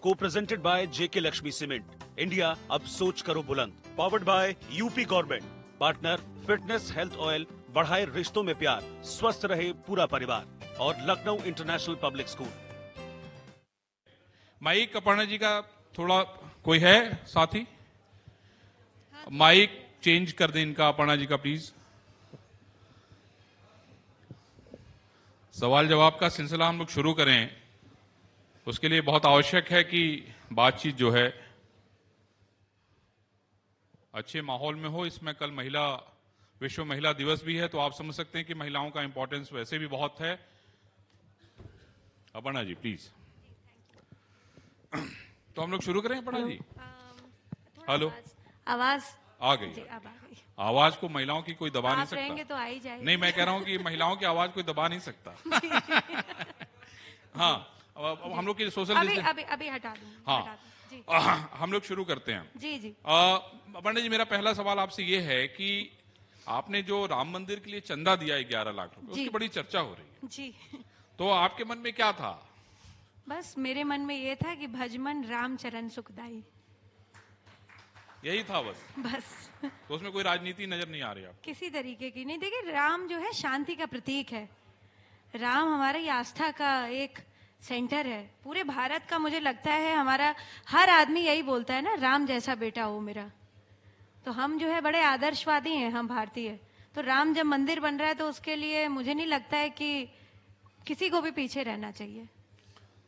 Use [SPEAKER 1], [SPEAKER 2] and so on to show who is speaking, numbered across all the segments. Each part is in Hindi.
[SPEAKER 1] को presented by JK Lakshmi cement. India अब सोच करो बुलंद। Powered by UP government. Partner fitness health oil, बढ़ाए रिश्तों में प्यार, स्वस्थ रहे पूरा परिवार। और Lucknow international public school.
[SPEAKER 2] Mike Aparna ji का थोड़ा कोई है साथी? माइक चेंज कर दें इनका, अपर्णा जी का प्लीज। सवाल जवाब का सिलसिला हम लोग शुरू करें, उसके लिए बहुत आवश्यक है कि बातचीत जो है अच्छे माहौल में हो। इसमें कल विश्व महिला दिवस भी है, तो आप समझ सकते हैं कि महिलाओं का इंपॉर्टेंस वैसे भी बहुत है। अपर्णा जी प्लीज। तो हम लोग शुरू करें अपर्णा जी? हेलो,
[SPEAKER 3] आवाज
[SPEAKER 2] आ गई।
[SPEAKER 3] जी, अब आ गई।
[SPEAKER 2] आवाज को महिलाओं की कोई दबा नहीं
[SPEAKER 3] आप
[SPEAKER 2] सकता।
[SPEAKER 3] रहेंगे तो आ ही जाएगी।
[SPEAKER 2] नहीं, मैं कह रहा हूं कि महिलाओं की आवाज कोई दबा नहीं सकता। हाँ, अब हम लोग की सोशल
[SPEAKER 3] अभी हटा दूंगी।
[SPEAKER 2] हाँ,
[SPEAKER 3] जी
[SPEAKER 2] हम लोग शुरू करते हैं।
[SPEAKER 3] जी जी।
[SPEAKER 2] अपर्णा जी, मेरा पहला सवाल आपसे ये है कि आपने जो राम मंदिर के लिए चंदा दिया 11 लाख रुपए, उसकी बड़ी चर्चा हो रही है
[SPEAKER 3] जी।
[SPEAKER 2] तो आपके मन में क्या था?
[SPEAKER 3] बस मेरे मन में ये था कि भजमन राम चरण सुखदाई,
[SPEAKER 2] यही था बस?
[SPEAKER 3] बस।
[SPEAKER 2] तो उसमें कोई राजनीति नजर नहीं आ रही आपको?
[SPEAKER 3] किसी तरीके की नहीं। देखिए, राम जो है शांति का प्रतीक है। राम हमारी आस्था का एक सेंटर है पूरे भारत का। मुझे लगता है हमारा हर आदमी यही बोलता है ना, राम जैसा बेटा हो मेरा। तो हम जो है बड़े आदर्शवादी हैं हम भारतीय। तो राम जब मंदिर बन रहा है तो उसके लिए मुझे नहीं लगता है कि किसी को भी पीछे रहना चाहिए।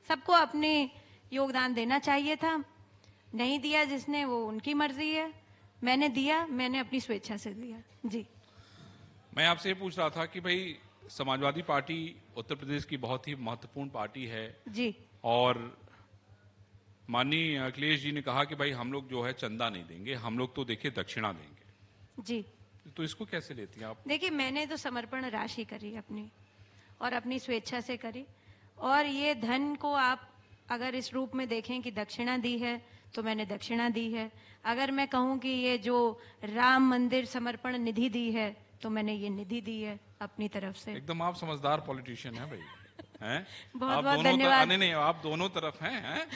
[SPEAKER 3] सबको अपने योगदान देना चाहिए था। नहीं दिया जिसने, वो उनकी मर्जी है। मैंने दिया, मैंने अपनी स्वेच्छा से दिया। जी।
[SPEAKER 2] मैं आपसे ये पूछ रहा था कि भाई समाजवादी पार्टी उत्तर प्रदेश की बहुत ही महत्वपूर्ण पार्टी है
[SPEAKER 3] जी।
[SPEAKER 2] और माननीय अखिलेश जी ने कहा कि भाई हम लोग जो है चंदा नहीं देंगे, हम लोग तो देखिए दक्षिणा देंगे।
[SPEAKER 3] जी।
[SPEAKER 2] तो इसको कैसे लेती हैं आप?
[SPEAKER 3] देखिए, मैंने तो समर्पण राशि करी अपनी, और अपनी स्वेच्छा से करी। और ये धन को आप अगर इस रूप में देखें कि दक्षिणा दी है, तो मैंने दक्षिणा दी है। अगर मैं कहूँ कि ये जो राम मंदिर समर्पण निधि दी है, तो मैंने ये निधि दी है अपनी तरफ से।
[SPEAKER 2] एकदम आप समझदार पॉलिटिशियन हैं भाई, हैं?
[SPEAKER 3] बहुत बहुत धन्यवाद।
[SPEAKER 2] नहीं, आप दोनों तरफ हैं?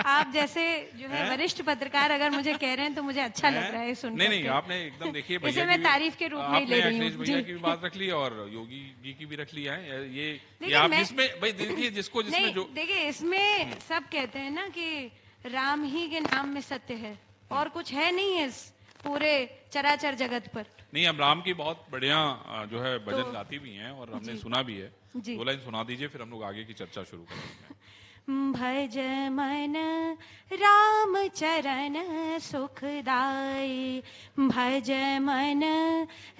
[SPEAKER 3] आप जैसे जो है वरिष्ठ पत्रकार अगर मुझे कह रहे हैं तो मुझे अच्छा लग रहा है सुनकर।
[SPEAKER 2] नहीं, आपने एकदम देखिए भैया
[SPEAKER 3] इसे मैं तारीफ के रूप में ही ले रही हूँ।
[SPEAKER 2] अखिलेश भैया की भी बात रख ली और योगी जी की भी रख ली है। ये आप जिसमें भाई देखिए जिसमें जो
[SPEAKER 3] देखिए, इसमें सब कहते हैं ना कि राम ही के नाम में सत्य है और कुछ है नहीं है इस पूरे चराचर जगत पर।
[SPEAKER 2] नहीं, हम राम की बहुत बढ़िया जो है भजन गाती भी हैं और हमने सुना भी है।
[SPEAKER 3] जी।
[SPEAKER 2] 2 लाइन सुना दीजिए, फिर हम लोग आगे की चर्चा शुरू करेंगे।
[SPEAKER 3] भज मन राम चरण सुखदाई, भज मन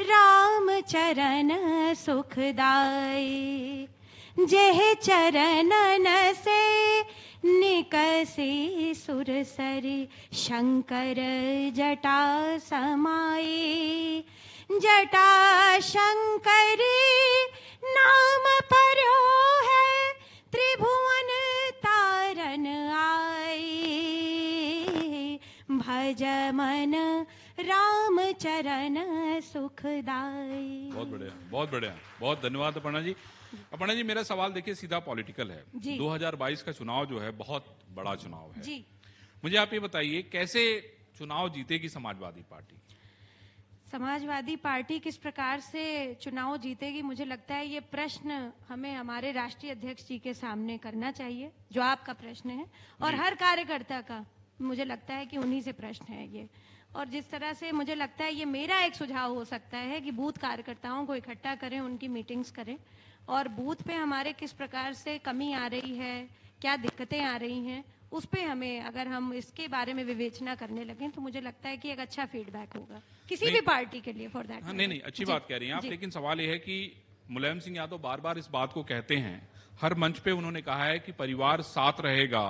[SPEAKER 3] राम चरण सुखदाई। जेह चरणन से निकसी सुरसरी, शंकर जटा समाई। जटा शंकरी नाम पर्यो है, त्रिभुवन तारन आई। भज मन राम चरण सुखदाई।
[SPEAKER 2] बहुत बढ़िया, बहुत बढ़िया, बहुत धन्यवाद अपर्णा जी। अपर्णा जी, मेरा सवाल देखिए सीधा पॉलिटिकल है। 2022 का चुनाव जो है बहुत बड़ा चुनाव है
[SPEAKER 3] जी।
[SPEAKER 2] मुझे आप ये बताइए कैसे चुनाव जीतेगी समाजवादी पार्टी?
[SPEAKER 3] समाजवादी पार्टी किस प्रकार से चुनाव जीतेगी, मुझे लगता है ये प्रश्न हमें हमारे राष्ट्रीय अध्यक्ष जी के सामने करना चाहिए, जो आपका प्रश्न है और हर कार्यकर्ता का। मुझे लगता है कि उन्हीं से प्रश्न है ये। और जिस तरह से मुझे लगता है ये मेरा एक सुझाव हो सकता है कि बूथ कार्यकर्ताओं को इकट्ठा करें, उनकी मीटिंग्स करें और बूथ पे हमारे किस प्रकार से कमी आ रही है, क्या दिक्कतें आ रही हैं, उस पे हमें अगर हम इसके बारे में विवेचना करने लगें तो मुझे लगता है कि एक अच्छा फीडबैक होगा किसी भी पार्टी के लिए फॉर दैट।
[SPEAKER 2] हाँ, नहीं, अच्छी बात कह रही हैं आप, लेकिन सवाल यह है कि मुलायम सिंह यादव बार बार इस बात को कहते हैं, हर मंच पे उन्होंने कहा है कि परिवार साथ रहेगा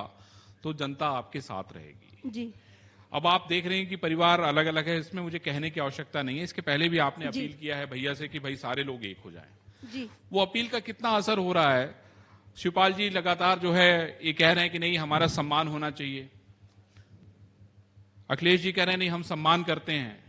[SPEAKER 2] तो जनता आपके साथ रहेगी।
[SPEAKER 3] जी।
[SPEAKER 2] अब आप देख रहे हैं कि परिवार अलग अलग है, इसमें मुझे कहने की आवश्यकता नहीं है। इसके पहले भी आपने अपील किया है भैया से कि भाई सारे लोग एक हो जाएं।
[SPEAKER 3] जी।
[SPEAKER 2] वो अपील का कितना असर हो रहा है? शिवपाल जी लगातार जो है ये कह रहे हैं कि नहीं हमारा सम्मान होना चाहिए, अखिलेश जी कह रहे हैं नहीं हम सम्मान करते हैं।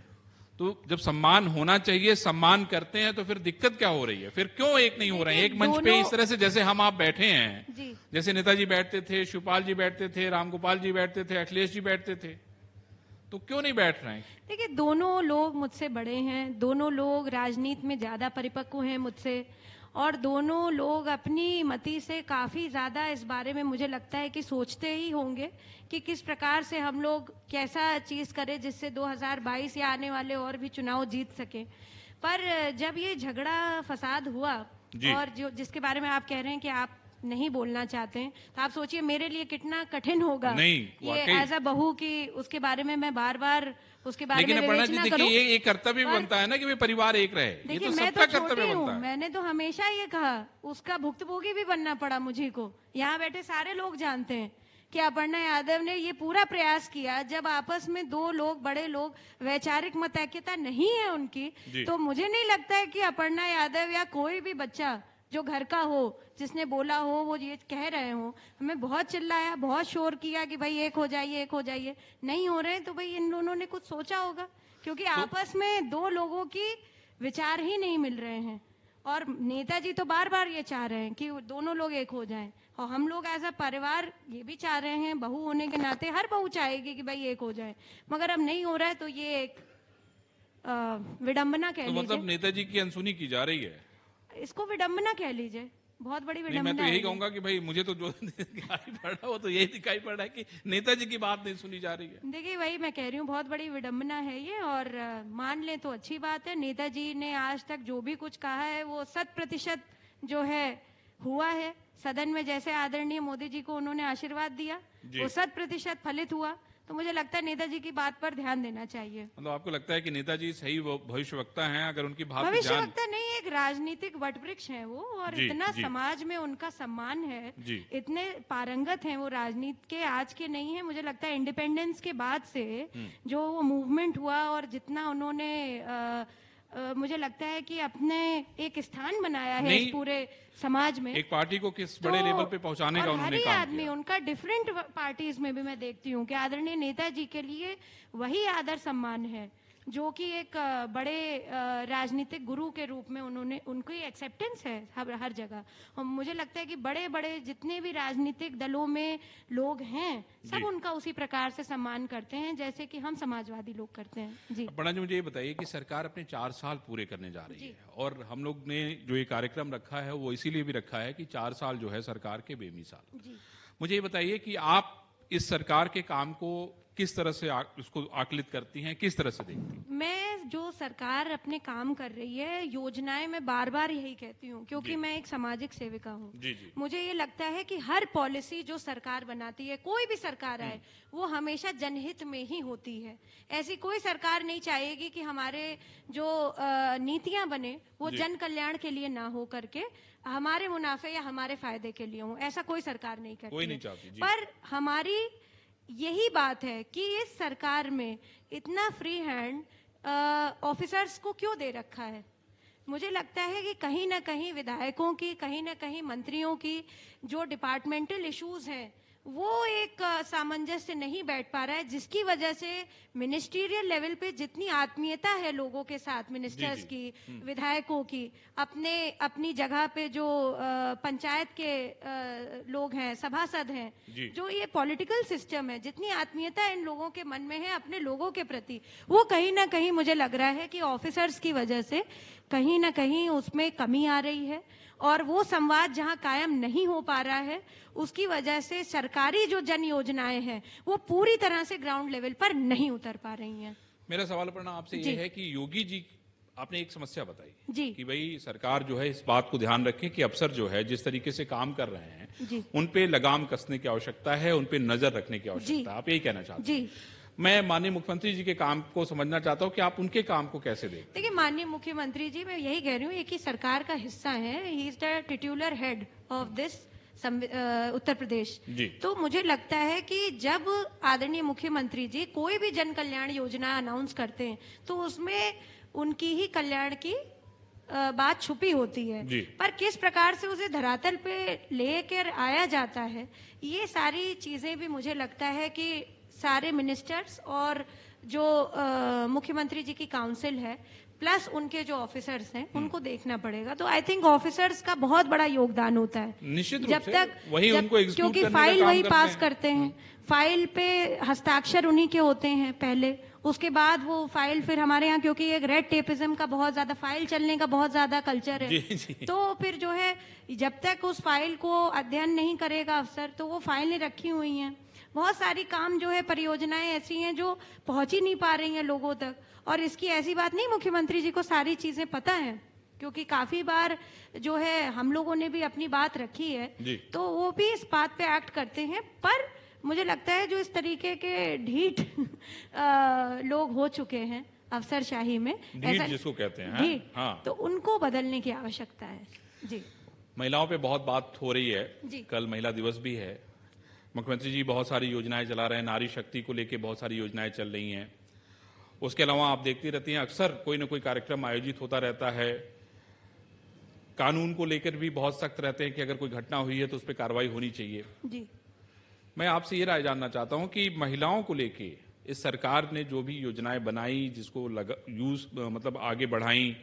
[SPEAKER 2] तो जब सम्मान होना चाहिए, सम्मान करते हैं, तो फिर दिक्कत क्या हो रही है? फिर क्यों एक नहीं हो रहे हैं एक मंच पे इस तरह से? जैसे हम आप बैठे हैं,
[SPEAKER 3] जी।
[SPEAKER 2] जैसे नेताजी बैठते थे, शिवपाल जी बैठते थे, रामगोपाल जी बैठते थे, अखिलेश जी बैठते थे, तो क्यों नहीं बैठ रहे हैं?
[SPEAKER 3] देखिए, दोनों लोग मुझसे बड़े हैं, दोनों लोग राजनीति में ज्यादा परिपक्व हैं मुझसे, और दोनों लोग अपनी मति से काफी ज्यादा इस बारे में मुझे लगता है कि सोचते ही होंगे कि किस प्रकार से हम लोग कैसा चीज करें जिससे 2022 या आने वाले और भी चुनाव जीत सके। पर जब ये झगड़ा फसाद हुआ, और जो जिसके बारे में आप कह रहे हैं कि आप नहीं बोलना चाहते हैं, तो आप सोचिए मेरे लिए कितना कठिन होगा ये एज अ बहू की उसके बारे में मैं बार बार उसके बारे में विवेचना करूं।
[SPEAKER 2] ये कर्तव्य बनता है ना कि वे परिवार एक रहे। ये तो सबका कर्तव्य बनता है।
[SPEAKER 3] मैंने तो हमेशा ये कहा, उसका भुक्तभोगी भी बनना पड़ा मुझे को। यहाँ बैठे सारे लोग जानते हैं कि अपर्णा यादव ने ये पूरा प्रयास किया, जब आपस में दो लोग बड़े लोग वैचारिक मतैक्यता नहीं है उनकी, तो मुझे नहीं लगता है कि अपर्णा यादव या कोई भी बच्चा जो घर का हो, जिसने बोला हो, वो ये कह रहे हो। हमें बहुत चिल्लाया, बहुत शोर किया कि भाई एक हो जाइए, एक हो जाइए, नहीं हो रहे, तो भाई इन दोनों ने कुछ सोचा होगा, क्योंकि आपस में दो लोगों की विचार ही नहीं मिल रहे हैं। और नेताजी तो बार बार ये चाह रहे हैं कि दोनों लोग एक हो जाएं, और हम लोग एज अ परिवार ये भी चाह रहे हैं, बहू होने के नाते हर बहू चाहेगी कि भाई एक हो जाए, मगर अब नहीं हो रहा है, तो ये एक विडंबना कह लीजिए।
[SPEAKER 2] मतलब नेताजी की अनसुनी की जा रही है,
[SPEAKER 3] इसको विडंबना कह लीजिए, बहुत बड़ी विडंबना।
[SPEAKER 2] मैं तो यही कहूंगा कि भाई मुझे तो जो दिखाई पड़ रहा है वो तो यही दिखाई पड़ रहा है कि नेताजी की बात नहीं सुनी जा रही है।
[SPEAKER 3] देखिए, वही मैं कह रही हूँ, बहुत बड़ी विडंबना है ये, और मान लें तो अच्छी बात है। नेताजी ने आज तक जो भी कुछ कहा है वो 100% जो है हुआ है। सदन में जैसे आदरणीय मोदी जी को उन्होंने आशीर्वाद दिया, वो 100% फलित हुआ। तो मुझे लगता है नेताजी की बात पर ध्यान देना चाहिए।
[SPEAKER 2] मतलब आपको लगता है कि नेताजी सही वो भविष्यवक्ता हैं? अगर उनकी बात
[SPEAKER 3] भविष्यवक्ता नहीं, एक राजनीतिक वटवृक्ष है वो, और इतना समाज में उनका सम्मान है, इतने पारंगत हैं वो राजनीति के, आज के नहीं है। मुझे लगता है इंडिपेंडेंस के बाद से जो वो मूवमेंट हुआ और जितना उन्होंने मुझे लगता है कि अपने एक स्थान बनाया है इस पूरे समाज में,
[SPEAKER 2] एक पार्टी को किस बड़े लेवल पे पहुंचाने का उन्होंने काम
[SPEAKER 3] आदमी किया। उनका डिफरेंट पार्टीज में भी मैं देखती हूँ कि आदरणीय नेताजी के लिए वही आदर सम्मान है जो कि एक बड़े राजनीतिक गुरु के रूप में उन्होंने, उनकी एक्सेप्टेंस है हर जगह। और मुझे लगता है कि बड़े बड़े जितने भी राजनीतिक दलों में लोग हैं, सब उनका उसी प्रकार से सम्मान करते हैं जैसे कि हम समाजवादी लोग करते हैं। जी
[SPEAKER 2] अपर्णा जी, मुझे ये बताइए कि सरकार अपने 4 साल पूरे करने जा रही है, और हम लोग ने जो ये कार्यक्रम रखा है वो इसीलिए भी रखा है कि 4 साल जो है सरकार के बेमिसाल। मुझे ये बताइए कि आप इस सरकार के काम को किस तरह से उसको आकलित करती हैं, किस तरह से देखती हैं?
[SPEAKER 3] मैं जो सरकार अपने काम कर रही है, योजनाएं, मैं बार बार यही कहती हूँ, क्योंकि मैं एक सामाजिक सेविका हूँ। मुझे ये लगता है कि हर पॉलिसी जो सरकार बनाती है, कोई भी सरकार आए, वो हमेशा जनहित में ही होती है। ऐसी कोई सरकार नहीं चाहेगी कि हमारे जो नीतियां बने वो जन कल्याण के लिए ना हो करके हमारे मुनाफे या हमारे फायदे के लिए हो। ऐसा कोई सरकार नहीं करती,
[SPEAKER 2] कोई नहीं चाहती।
[SPEAKER 3] पर हमारी यही बात है कि इस सरकार में इतना फ्री हैंड ऑफिसर्स को क्यों दे रखा है। मुझे लगता है कि कहीं ना कहीं विधायकों की, कहीं ना कहीं मंत्रियों की जो डिपार्टमेंटल इश्यूज हैं वो एक सामंजस्य नहीं बैठ पा रहा है, जिसकी वजह से मिनिस्ट्रियल लेवल पे जितनी आत्मीयता है लोगों के साथ, मिनिस्टर्स की, विधायकों की, अपनी जगह पे जो पंचायत के लोग हैं, सभासद हैं, जो ये पॉलिटिकल सिस्टम है, जितनी आत्मीयता इन लोगों के मन में है अपने लोगों के प्रति, वो कहीं ना कहीं मुझे लग रहा है कि ऑफिसर्स की वजह से कहीं ना कहीं उसमें कमी आ रही है। और वो संवाद जहां कायम नहीं हो पा रहा है, उसकी वजह से सरकारी जो जन योजनाएं हैं वो पूरी तरह से ग्राउंड लेवल पर नहीं उतर पा रही हैं।
[SPEAKER 2] मेरा सवाल अपना आपसे ये है कि योगी जी, आपने एक समस्या बताई
[SPEAKER 3] जी
[SPEAKER 2] कि भाई सरकार जो है इस बात को ध्यान रखे कि अफसर जो है जिस तरीके से काम कर रहे हैं उन पे लगाम कसने की आवश्यकता है, उन पे नजर रखने की आवश्यकता है। आप यही कहना चाहते हैं? मैं माननीय मुख्यमंत्री जी के काम को समझना चाहता हूँ कि आप उनके काम को कैसे देखते हैं?
[SPEAKER 3] देखिए, माननीय मुख्यमंत्री जी, मैं यही कह रही हूँ, एक ही सरकार का हिस्सा है। He is the titular head of this Uttar Pradesh. तो मुझे लगता है कि जब आदरणीय मुख्यमंत्री जी कोई भी जन कल्याण योजना अनाउंस करते हैं तो उसमें उनकी ही कल्याण की बात छुपी होती है, पर किस प्रकार से उसे धरातल पे लेकर आया जाता है, ये सारी चीजें भी मुझे लगता है कि सारे मिनिस्टर्स और जो मुख्यमंत्री जी की काउंसिल है प्लस उनके जो ऑफिसर्स हैं उनको देखना पड़ेगा। तो आई थिंक ऑफिसर्स का बहुत बड़ा योगदान होता है
[SPEAKER 2] निश्चित रूप
[SPEAKER 3] जब
[SPEAKER 2] से
[SPEAKER 3] तक
[SPEAKER 2] वही उनको execute
[SPEAKER 3] क्योंकि
[SPEAKER 2] करने का
[SPEAKER 3] फाइल
[SPEAKER 2] काम
[SPEAKER 3] वही
[SPEAKER 2] करते
[SPEAKER 3] पास
[SPEAKER 2] हैं।
[SPEAKER 3] करते हैं, फाइल पे हस्ताक्षर उन्हीं के होते हैं पहले, उसके बाद वो फाइल फिर हमारे यहाँ क्योंकि एक रेड टेपिज्म का बहुत ज्यादा, फाइल चलने का बहुत ज्यादा कल्चर है,
[SPEAKER 2] जी, जी।
[SPEAKER 3] तो फिर जो है जब तक उस फाइल को अध्ययन नहीं करेगा अफसर तो वो फाइलें रखी हुई हैं। बहुत सारी काम जो है परियोजनाएं ऐसी हैं जो पहुंच ही नहीं पा रही हैं लोगों तक, और इसकी ऐसी बात नहीं, मुख्यमंत्री जी को सारी चीजें पता है क्योंकि काफी बार जो है हम लोगों ने भी अपनी बात रखी है
[SPEAKER 2] जी।
[SPEAKER 3] तो वो भी इस बात पे एक्ट करते हैं। पर मुझे लगता है जो इस तरीके के ढीठ लोग हो चुके हैं अफसरशाही में,
[SPEAKER 2] ढीठ जिसको कहते हैं,
[SPEAKER 3] ढीठ,
[SPEAKER 2] हाँ।
[SPEAKER 3] तो उनको बदलने की आवश्यकता है। जी
[SPEAKER 2] महिलाओं पे बहुत बात हो रही है,
[SPEAKER 3] जी।
[SPEAKER 2] कल महिला दिवस भी है, मुख्यमंत्री जी बहुत सारी योजनाएं चला रहे हैं, नारी शक्ति को लेके बहुत सारी योजनाएं चल रही हैं। उसके अलावा आप देखती रहती हैं अक्सर कोई ना कोई कार्यक्रम आयोजित होता रहता है। कानून को लेकर भी बहुत सख्त रहते हैं कि अगर कोई घटना हुई है तो उस पर कार्रवाई होनी चाहिए।
[SPEAKER 3] जी
[SPEAKER 2] मैं आपसे ये राय जानना चाहता हूं कि महिलाओं को लेके इस सरकार ने जो भी योजनाएं बनाई, जिसको मतलब आगे बढ़ाई,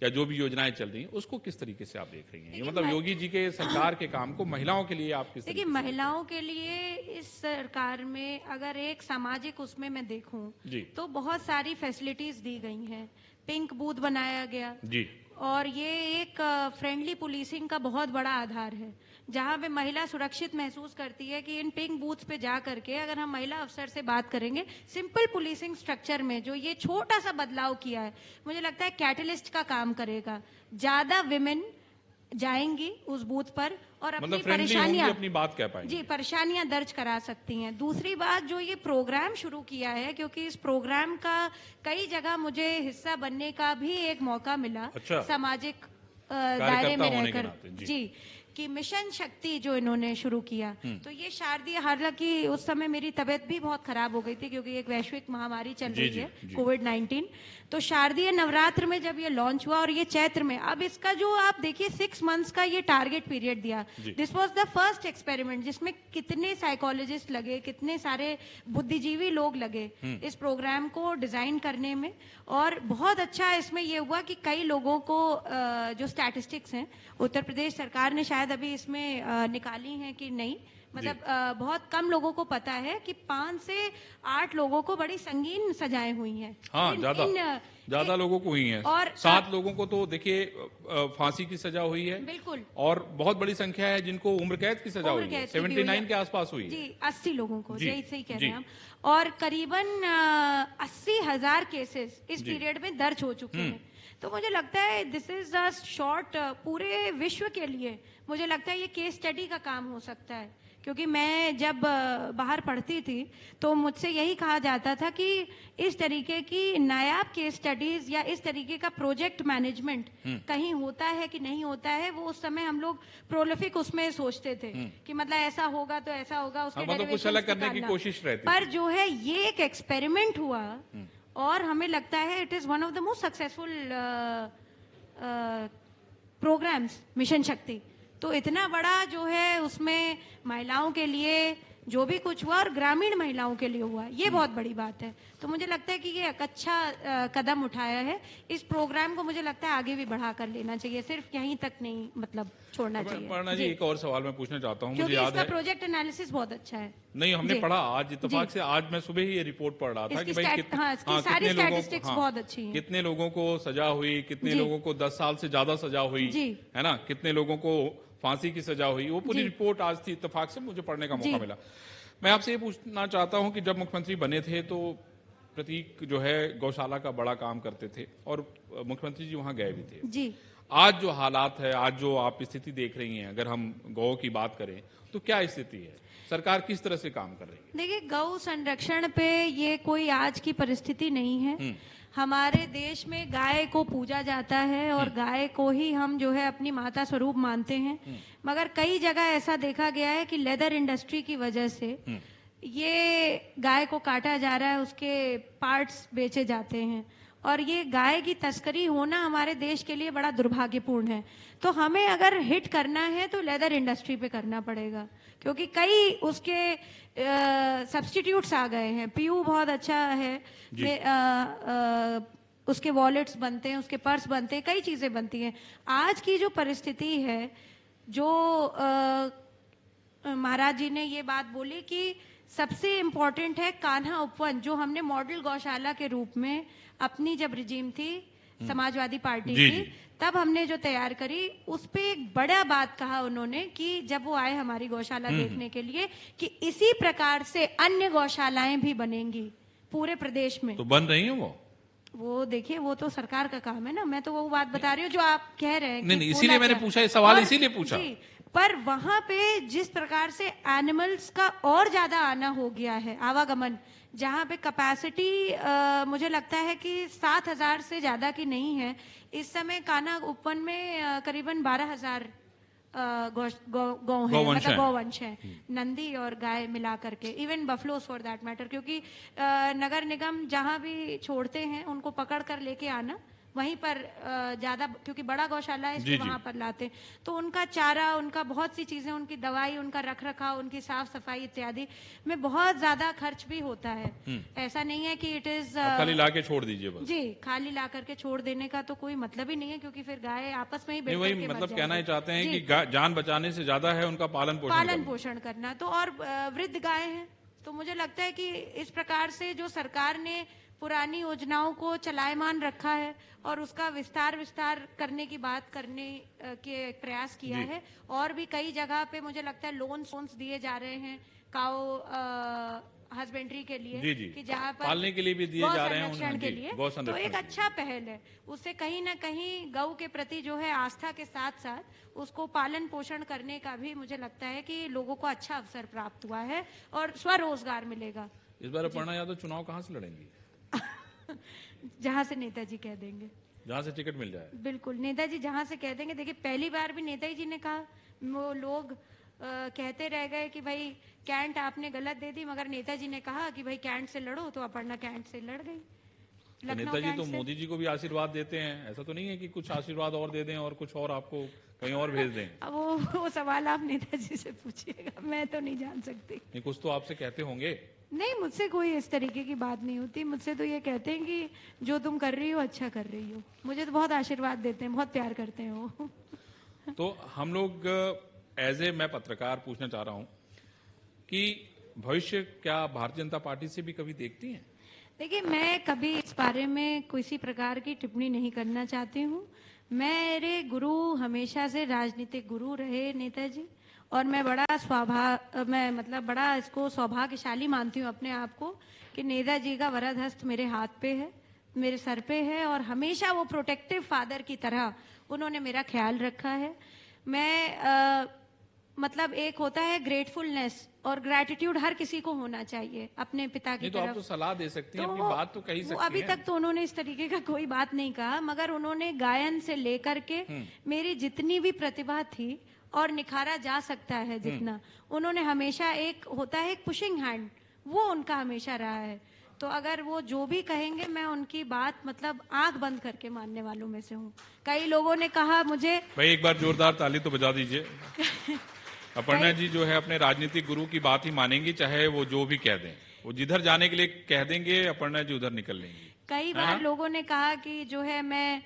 [SPEAKER 2] या जो भी योजनाएं चल रही हैं, उसको किस तरीके से आप देख रही हैं? ये मतलब योगी जी के सरकार के काम को महिलाओं के लिए आप किस
[SPEAKER 3] देखिए,
[SPEAKER 2] तरीके से
[SPEAKER 3] महिलाओं के लिए इस सरकार में अगर एक सामाजिक उसमें मैं देखूं
[SPEAKER 2] जी।
[SPEAKER 3] तो बहुत सारी फैसिलिटीज दी गई हैं। पिंक बूथ बनाया गया
[SPEAKER 2] जी,
[SPEAKER 3] और ये एक फ्रेंडली पुलिसिंग का बहुत बड़ा आधार है, जहां पे महिला सुरक्षित महसूस करती है कि इन पिंक बूथ पे जा करके अगर हम महिला अफसर से बात करेंगे, सिंपल पुलिसिंग स्ट्रक्चर में जो ये छोटा सा बदलाव किया है, मुझे लगता है कैटलिस्ट का काम करेगा। ज्यादा विमेन जाएंगी उस बूथ पर और अपनी
[SPEAKER 2] मतलब फ्रेंडली होंगी,
[SPEAKER 3] परेशानियां,
[SPEAKER 2] अपनी बात कह पाएंगे।
[SPEAKER 3] जी, परेशानियां दर्ज करा सकती हैं। दूसरी बात, जो ये प्रोग्राम शुरू किया है, क्योंकि इस प्रोग्राम का कई जगह मुझे हिस्सा बनने का भी एक मौका मिला,
[SPEAKER 2] अच्छा।
[SPEAKER 3] सामाजिक दायरे में
[SPEAKER 2] होने के
[SPEAKER 3] रहकर।
[SPEAKER 2] नाते, जी।
[SPEAKER 3] जी, कि मिशन शक्ति जो इन्होंने शुरू किया, तो ये शारदीय, हालांकि उस समय मेरी तबीयत भी बहुत खराब हो गई थी क्योंकि एक वैश्विक महामारी चल
[SPEAKER 2] जी,
[SPEAKER 3] रही
[SPEAKER 2] जी,
[SPEAKER 3] है,
[SPEAKER 2] जी।
[SPEAKER 3] कोविड-19, तो शारदीय नवरात्र में जब ये लॉन्च हुआ और ये चैत्र में, अब इसका जो आप देखिए 6 मंथ्स का ये टारगेट पीरियड दिया। This was the first experiment जिसमें कितने साइकोलॉजिस्ट लगे, कितने सारे बुद्धिजीवी लोग लगे इस प्रोग्राम को डिजाइन करने में, और बहुत अच्छा इसमें ये हुआ कि कई लोगों को जो स्टैटिस्टिक्स हैं, उत्तर प्रदेश सरकार ने शायद अभी इसमें निकाली हैं कि नहीं, मतलब बहुत कम लोगों को पता है कि 5 से 8 लोगों को बड़ी संगीन सजाएं हुई हैं।
[SPEAKER 2] हाँ, ज्यादा लोगों को हुई हैं,
[SPEAKER 3] और
[SPEAKER 2] 7 लोगों को तो देखिए फांसी की सजा हुई है,
[SPEAKER 3] बिल्कुल,
[SPEAKER 2] और बहुत बड़ी संख्या है जिनको उम्र कैद की सजा हुई है, 79 के आसपास हुई है।
[SPEAKER 3] जी, 80 लोगों को,
[SPEAKER 2] जी,
[SPEAKER 3] जी सही कह
[SPEAKER 2] जी।
[SPEAKER 3] रहे हैं हम, और करीबन 80,000 केसेस इस पीरियड में दर्ज हो चुके हैं। तो मुझे लगता है दिस इज अ शॉर्ट, पूरे विश्व के लिए मुझे लगता है ये केस स्टडी का काम हो सकता है, क्योंकि मैं जब बाहर पढ़ती थी तो मुझसे यही कहा जाता था कि इस तरीके की नायाब केस स्टडीज या इस तरीके का प्रोजेक्ट मैनेजमेंट कहीं होता है कि नहीं होता है। वो उस समय हम लोग प्रोलिफिक उसमें सोचते थे कि मतलब ऐसा होगा तो ऐसा होगा, उसके
[SPEAKER 2] मतलब कुछ अलग करने की कोशिश रहती
[SPEAKER 3] पर जो है ये एक एक्सपेरिमेंट हुआ और हमें लगता है it is one of the most successful programmes, mission Shakti. तो इतना बड़ा जो है उसमें महिलाओं के लिए जो भी कुछ हुआ और ग्रामीण महिलाओं के लिए हुआ, ये बहुत बड़ी बात है। तो मुझे लगता है कि ये एक अच्छा कदम उठाया है। इस प्रोग्राम को मुझे लगता है आगे भी बढ़ा कर लेना चाहिए, सिर्फ यहीं तक नहीं मतलब छोड़ना चाहिए।
[SPEAKER 2] पर्णा जी, एक और सवाल मैं पूछना चाहता हूँ, मुझे
[SPEAKER 3] क्योंकि
[SPEAKER 2] याद
[SPEAKER 3] इसका
[SPEAKER 2] है
[SPEAKER 3] प्रोजेक्ट एनालिसिस बहुत अच्छा है।
[SPEAKER 2] नहीं, हमने
[SPEAKER 3] जी।
[SPEAKER 2] पढ़ा आज इत्तेफाक से, आज मैं सुबह ही ये रिपोर्ट पढ़ रहा था
[SPEAKER 3] इसकी
[SPEAKER 2] कि भाई
[SPEAKER 3] इसकी सारी स्टैटिस्टिक्स बहुत अच्छी हैं।
[SPEAKER 2] कितने लोगों को सजा हुई, कितने
[SPEAKER 3] जी।
[SPEAKER 2] लोगों को 10 साल से ज्यादा सजा हुई,
[SPEAKER 3] जी।
[SPEAKER 2] है ना, कितने लोगों को फांसी की सजा हुई, वो पूरी
[SPEAKER 3] जी।
[SPEAKER 2] रिपोर्ट आज थी, इत्तेफाक से मुझे पढ़ने का
[SPEAKER 3] जी।
[SPEAKER 2] मौका मिला। मैं आपसे ये पूछना चाहता हूं कि जब मुख्यमंत्री बने थे तो प्रतीक जो है गौशाला का बड़ा काम करते थे और मुख्यमंत्री जी वहां गए भी थे।
[SPEAKER 3] जी,
[SPEAKER 2] आज जो हालात है, आज जो आप स्थिति देख रही हैं, अगर हम गौ की बात करें तो क्या स्थिति है, सरकार किस तरह से काम कर रही है?
[SPEAKER 3] देखिए, गौ संरक्षण पे ये कोई आज की परिस्थिति नहीं है। हमारे देश में गाय को पूजा जाता है और गाय को ही हम जो है अपनी माता स्वरूप मानते हैं, मगर कई जगह ऐसा देखा गया है कि लेदर इंडस्ट्री की वजह से ये गाय को काटा जा रहा है, उसके पार्ट्स बेचे जाते हैं और ये गाय की तस्करी होना हमारे देश के लिए बड़ा दुर्भाग्यपूर्ण है। तो हमें अगर हिट करना है तो लेदर इंडस्ट्री पे करना पड़ेगा, क्योंकि कई उसके सब्स्टिट्यूट्स आ गए हैं। पीयू बहुत अच्छा है, उसके वॉलेट्स बनते हैं, उसके पर्स बनते हैं, कई चीजें बनती हैं। आज की जो परिस्थिति है, जो महाराज जी ने ये बात बोली कि सबसे इम्पोर्टेंट है कान्हा उपवन, जो हमने मॉडल गौशाला के रूप में अपनी जब रिजीम थी समाजवादी पार्टी की, तब हमने जो तैयार करी, उस पे एक बड़ा बात कहा उन्होंने कि जब वो आए हमारी गौशाला देखने के लिए, कि इसी प्रकार से अन्य गौशालाएं भी बनेंगी पूरे प्रदेश में।
[SPEAKER 2] तो बन रही है
[SPEAKER 3] वो देखिए, वो तो सरकार का काम है ना, मैं तो वो बात बता रही हूँ जो आप कह रहे हैं।
[SPEAKER 2] नहीं, इसीलिए मैंने पूछा ये सवाल, इसीलिए पूछा।
[SPEAKER 3] पर वहां पे जिस प्रकार से एनिमल्स का और ज्यादा आना हो गया है, आवागमन, जहां पे कैपेसिटी मुझे लगता है कि 7,000 से ज्यादा की नहीं है इस समय। कान्हा उपवन में करीबन 12,000 गौ है, मतलब गौवंश है, नंदी और गाय मिला करके, इवन बफलोस फॉर दैट मैटर, क्योंकि नगर निगम जहां भी छोड़ते हैं उनको पकड़ कर लेके आना, वहीं पर ज्यादा, क्योंकि बड़ा गौशाला है इसलिए वहां पर लाते, तो उनका चारा, उनका बहुत सी चीजें, उनकी दवाई, उनका रख रखाव, उनकी साफ सफाई इत्यादि में बहुत ज्यादा खर्च भी होता है। ऐसा नहीं है कि इट इज
[SPEAKER 2] खाली ला के छोड़ दीजिए बस।
[SPEAKER 3] जी, खाली ला करके छोड़ देने का तो कोई मतलब ही नहीं है, क्योंकि फिर गाय आपस में ही बैठ
[SPEAKER 2] वही मतलब कहना ही चाहते हैं कि जान बचाने से ज्यादा है उनका पालन पोषण
[SPEAKER 3] करना। तो और वृद्ध गाय है, तो मुझे लगता है कि इस प्रकार से जो सरकार ने पुरानी योजनाओं को चलायमान रखा है और उसका विस्तार करने की बात करने के प्रयास किया है, और भी कई जगह पे मुझे लगता है लोन्स दिए जा रहे हैं काउ हस्बेंड्री के लिए, कि जहाँ पर
[SPEAKER 2] पालने के लिए भी दिए जा रहे हैं
[SPEAKER 3] संरक्षण के लिए, तो एक अच्छा पहल है। उससे कहीं ना कहीं गौ के प्रति जो है आस्था के साथ साथ उसको पालन पोषण करने का भी मुझे लगता है कि लोगों को अच्छा अवसर प्राप्त हुआ है और स्वरोजगार मिलेगा।
[SPEAKER 2] इस बार अपर्णा यादव चुनाव कहाँ से लड़ेंगी?
[SPEAKER 3] जहां से नेताजी कह देंगे,
[SPEAKER 2] जहां से टिकट मिल जाए।
[SPEAKER 3] बिल्कुल, नेताजी जहां से कह देंगे। देखिए, पहली बार भी नेताजी जी ने कहा, वो लोग कहते रह गए कि भाई कैंट आपने गलत दे दी, मगर नेताजी ने कहा कि भाई कैंट से लड़ो, तो अपर्णा कैंट से लड़ गई।
[SPEAKER 2] तो नेताजी तो मोदी जी को भी आशीर्वाद देते हैं, ऐसा तो नहीं है कि कुछ आशीर्वाद और दे दें और कुछ और आपको कहीं और भेज दें?
[SPEAKER 3] अब वो सवाल आप नेताजी से पूछिएगा, मैं तो नहीं जान सकती।
[SPEAKER 2] नहीं, कुछ तो आपसे कहते होंगे।
[SPEAKER 3] नहीं, मुझसे कोई इस तरीके की बात नहीं होती। मुझसे तो ये कहते हैं कि जो तुम कर रही हो अच्छा कर रही हो। मुझे तो बहुत आशीर्वाद देते हैं, बहुत प्यार करते हैं वो।
[SPEAKER 2] तो हम लोग एज ए, मैं पत्रकार पूछना चाह रहा हूं कि भविष्य क्या भारतीय जनता पार्टी से भी कभी देखती हैं?
[SPEAKER 3] देखिए, मैं कभी इस बारे में किसी प्रकार की टिप्पणी नहीं करना चाहती हूँ। मेरे गुरु हमेशा से राजनीतिक गुरु रहे नेताजी, और मैं बड़ा इसको सौभाग्यशाली मानती हूँ अपने आप को कि नेताजी का वरद हस्त मेरे हाथ पे है, मेरे सर पे है, और हमेशा वो प्रोटेक्टिव फादर की तरह उन्होंने मेरा ख्याल रखा है। मैं मतलब एक होता है ग्रेटफुलनेस और ग्रैटिट्यूड, हर किसी को होना चाहिए अपने पिता की तरफ।
[SPEAKER 2] तो आप तो सलाह दे सकती हैं, अपनी बात तो कही सकती हैं।
[SPEAKER 3] अभी तक तो उन्होंने इस तरीके का कोई बात नहीं कहा, मगर उन्होंने गायन से लेकर के मेरी जितनी भी प्रतिभा थी और निखारा जा सकता है जितना, उन्होंने हमेशा, एक होता है एक पुशिंग हैंड, वो उनका हमेशा रहा है। तो अगर वो जो भी कहेंगे, मैं उनकी बात मतलब आंख बंद करके मानने वालों में से हूँ। कई लोगों ने कहा मुझे,
[SPEAKER 2] भाई एक बार जोरदार ताली तो बजा दीजिए। अपर्णा जी जो है अपने राजनीतिक गुरु की बात ही मानेंगी, चाहे वो जो भी कह दें। वो जिधर जाने के लिए कह देंगे, अपर्णा जी उधर निकल लेंगी।
[SPEAKER 3] कई बार लोगों ने कहा कि जो है मैं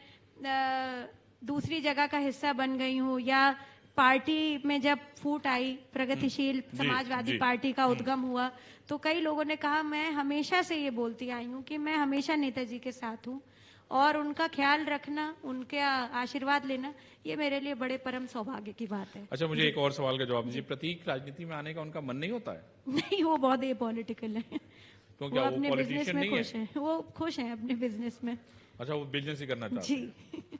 [SPEAKER 3] दूसरी जगह का हिस्सा बन गई हूँ, या पार्टी में जब फूट आई, प्रगतिशील समाजवादी पार्टी का उद्गम हुआ, तो कई लोगों ने कहा, मैं हमेशा से ये बोलती आई हूँ कि मैं हमेशा नेताजी के साथ हूँ, और उनका ख्याल रखना, उनके आशीर्वाद लेना, ये मेरे लिए बड़े परम सौभाग्य की बात है।
[SPEAKER 2] अच्छा, मुझे एक और सवाल का जवाब दीजिए। प्रतीक राजनीति में आने का उनका मन नहीं होता है?
[SPEAKER 3] नहीं, वो बहुत पॉलिटिकल है।
[SPEAKER 2] तो क्या वो
[SPEAKER 3] अपने बिजनेस में
[SPEAKER 2] खुश
[SPEAKER 3] है? वो खुश हैं अपने बिजनेस में।
[SPEAKER 2] अच्छा, वो बिजनेस ही करना चाहते हैं।
[SPEAKER 3] जी।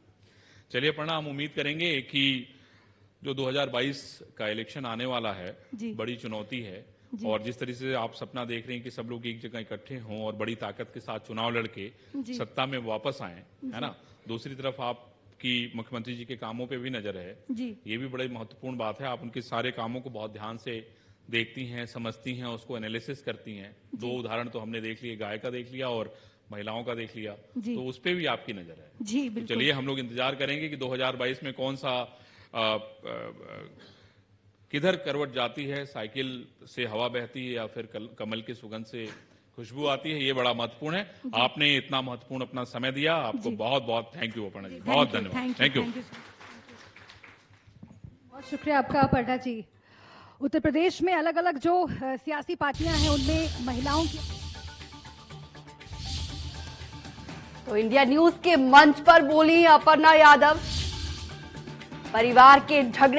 [SPEAKER 2] चलिए अपर्णा, हम उम्मीद करेंगे कि जो 2022 का इलेक्शन आने वाला है, बड़ी चुनौती है, और जिस तरह से आप सपना देख रहे हैं कि सब लोग एक जगह इकट्ठे हों और बड़ी ताकत के साथ चुनाव लड़के सत्ता में वापस आए, है ना। दूसरी तरफ आपकी मुख्यमंत्री जी के कामों पे भी नजर है, ये भी बड़ी महत्वपूर्ण बात है। आप उनके सारे कामों को बहुत ध्यान से देखती हैं, समझती हैं, उसको एनालिसिस करती हैं। 2 उदाहरण तो हमने देख लिए, गाय का देख लिया और महिलाओं का देख लिया,
[SPEAKER 3] जी।
[SPEAKER 2] तो उस पे भी आपकी नजर है।
[SPEAKER 3] जी
[SPEAKER 2] तो
[SPEAKER 3] बिल्कुल।
[SPEAKER 2] चलिए हम लोग इंतजार करेंगे कि 2022 में कौन सा किधर करवट जाती है, साइकिल से हवा बहती है या फिर कमल की सुगंध से खुशबू आती है, ये बड़ा महत्वपूर्ण है। आपने इतना महत्वपूर्ण अपना समय दिया, आपको बहुत बहुत थैंक यू अपर्णा जी, बहुत धन्यवाद। Thank you.
[SPEAKER 4] बहुत शुक्रिया आपका अपर्णा जी। उत्तर प्रदेश में अलग अलग जो सियासी पार्टियां हैं उनमें महिलाओं की
[SPEAKER 5] तो इंडिया न्यूज के मंच पर बोली अपर्णा यादव, परिवार के झगड़े